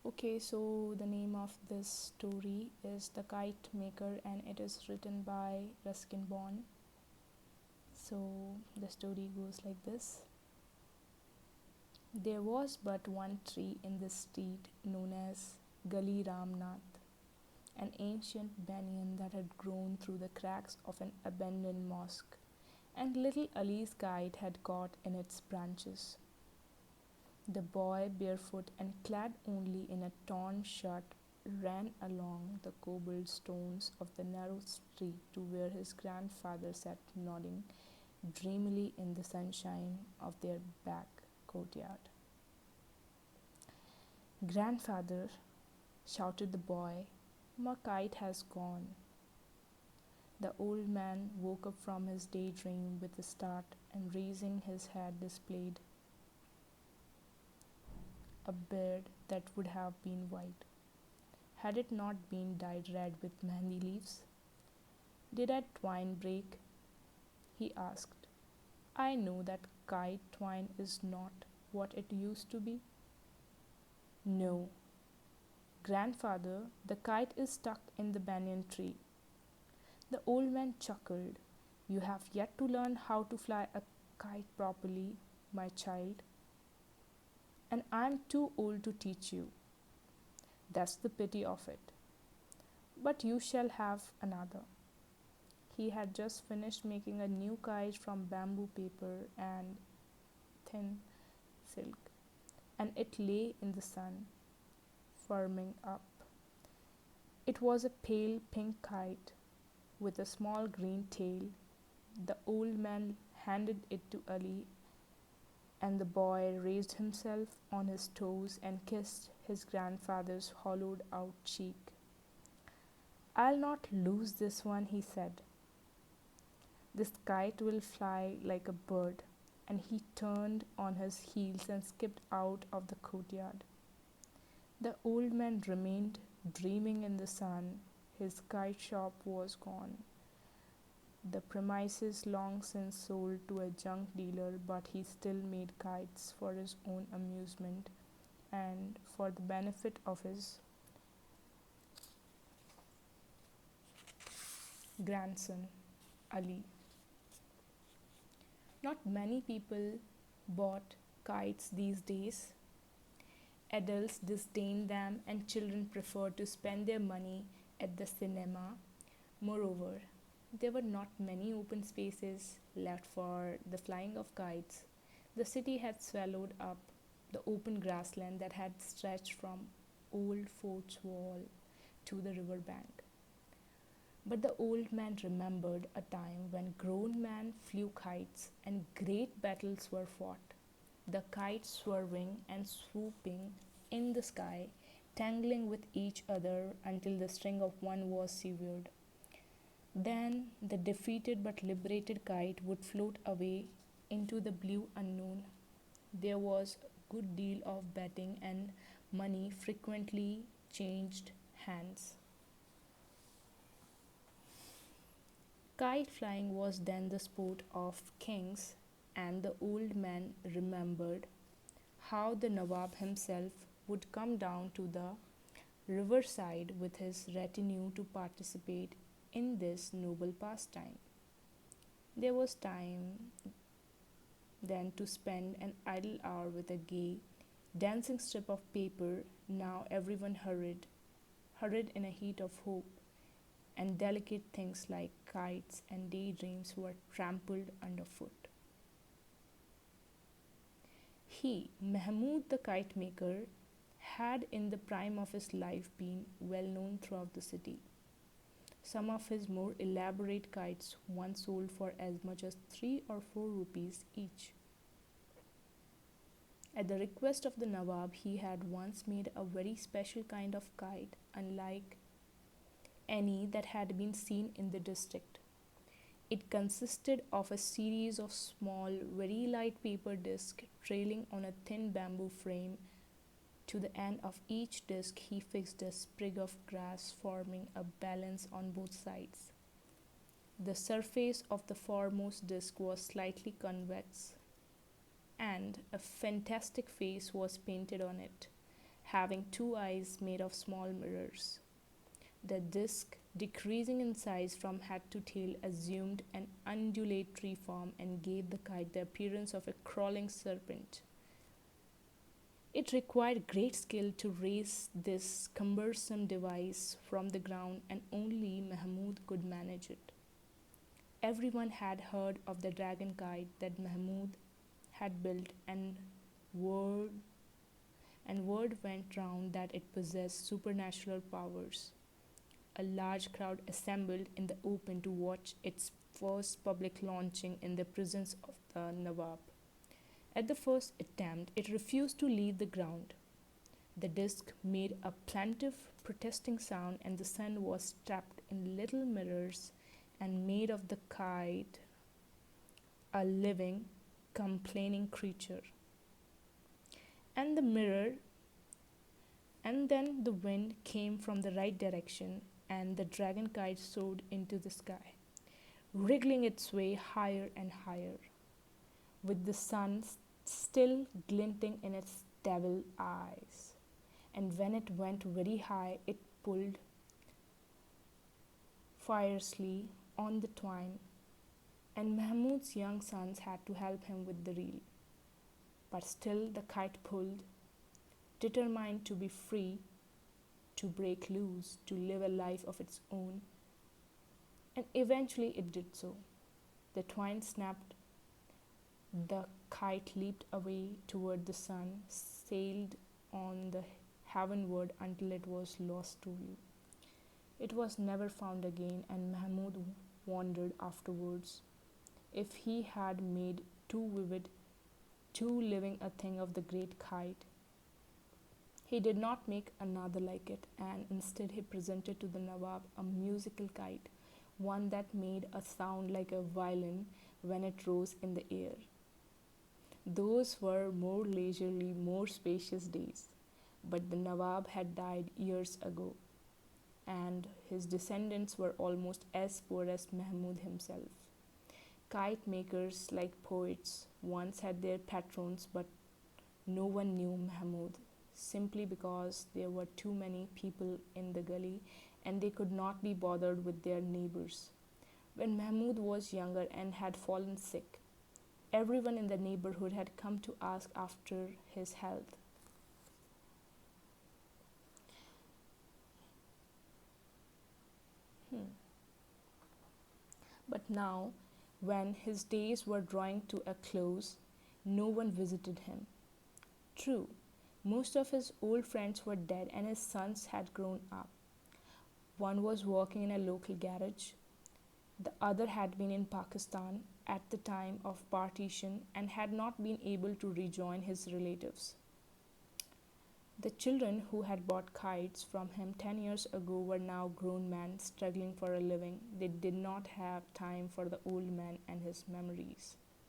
Okay, so the name of this story is The Kite Maker and it is written by Ruskin. So the story goes like this. There was but one tree in this street known as Gali Ramnath, an ancient banyan that had grown through the cracks of an abandoned mosque, and little Ali's kite had caught in its branches. The boy, barefoot and clad only in a torn shirt, ran along the cobbled stones of the narrow street to where his grandfather sat nodding dreamily in the sunshine of their back courtyard. "Grandfather," shouted the boy, "my kite has gone." The old man woke up from his daydream with a start and raising his head displayed a beard that would have been white had it not been dyed red with mehndi leaves. "Did that twine break?" he asked. "I know that kite twine is not what it used to be." "No, grandfather, the kite is stuck in the banyan tree." The old man chuckled. "You have yet to learn how to fly a kite properly, my child, and I'm too old to teach you. That's the pity of it. But you shall have another." He had just finished making a new kite from bamboo paper and thin silk, and it lay in the sun, firming up. It was a pale pink kite with a small green tail. The old man handed it to Ali, and the boy raised himself on his toes and kissed his grandfather's hollowed out cheek. "I'll not lose this one," he said. "This kite will fly like a bird." And he turned on his heels and skipped out of the courtyard. The old man remained dreaming in the sun. His kite shop was gone, the premises long since sold to a junk dealer, but he still made kites for his own amusement and for the benefit of his grandson, Ali. Not many people bought kites these days. Adults disdain them, and children prefer to spend their money at the cinema. Moreover, there were not many open spaces left for the flying of kites. The city had swallowed up the open grassland that had stretched from old fort's wall to the river bank. But the old man remembered a time when grown men flew kites and great battles were fought, the kites swerving and swooping in the sky, tangling with each other until the string of one was severed. Then the defeated but liberated kite would float away into the blue unknown. There was a good deal of betting, and money frequently changed hands. Kite flying was then the sport of kings, and the old man remembered how the Nawab himself would come down to the riverside with his retinue to participate in this noble pastime. There was time then to spend an idle hour with a gay, dancing strip of paper. Now everyone hurried in a heat of hope, and delicate things like kites and daydreams were trampled underfoot. He, Mahmoud the kite maker, had in the prime of his life been well known throughout the city. Some of his more elaborate kites once sold for as much as 3 or 4 rupees each. At the request of the Nawab, he had once made a very special kind of kite, unlike any that had been seen in the district. It consisted of a series of small, very light paper discs trailing on a thin bamboo frame. To the end of each disc, he fixed a sprig of grass, forming a balance on both sides. The surface of the foremost disc was slightly convex, and a fantastic face was painted on it, having two eyes made of small mirrors. The disc, decreasing in size from head to tail, assumed an undulatory form and gave the kite the appearance of a crawling serpent. It required great skill to raise this cumbersome device from the ground, and only Mahmud could manage it. Everyone had heard of the dragon kite that Mahmud had built, word word went round that it possessed supernatural powers. A large crowd assembled in the open to watch its first public launching in the presence of the Nawab. At the first attempt, it refused to leave the ground. The disc made a plaintive, protesting sound, and the sun was trapped in little mirrors and made of the kite a living, complaining creature. And the mirror, and then the wind came from the right direction, and the dragon kite soared into the sky, wriggling its way higher and higher, with the sun still glinting in its devil eyes. And when it went very high, it pulled fiercely on the twine, and Mahmud's young sons had to help him with the reel. But still the kite pulled, determined to be free, to break loose, to live a life of its own. And eventually it did so. The twine snapped, the kite leaped away toward the sun, sailed on the heavenward until it was lost to view. It was never found again, and Mahmud wondered afterwards if he had made too vivid, too living a thing of the great kite. He did not make another like it, and instead he presented to the Nawab a musical kite, one that made a sound like a violin when it rose in the air. Those were more leisurely, more spacious days, but the Nawab had died years ago, and his descendants were almost as poor as Mahmud himself. Kite makers, like poets, once had their patrons, but no one knew Mahmud, simply because there were too many people in the gully and they could not be bothered with their neighbors. When Mahmud was younger and had fallen sick, everyone in the neighborhood had come to ask after his health. But now, when his days were drawing to a close, no one visited him. True, most of his old friends were dead and his sons had grown up. One was working in a local garage, the other had been in Pakistan at the time of partition and had not been able to rejoin his relatives. The children who had bought kites from him 10 years ago were now grown men struggling for a living. They did not have time for the old man and his memories.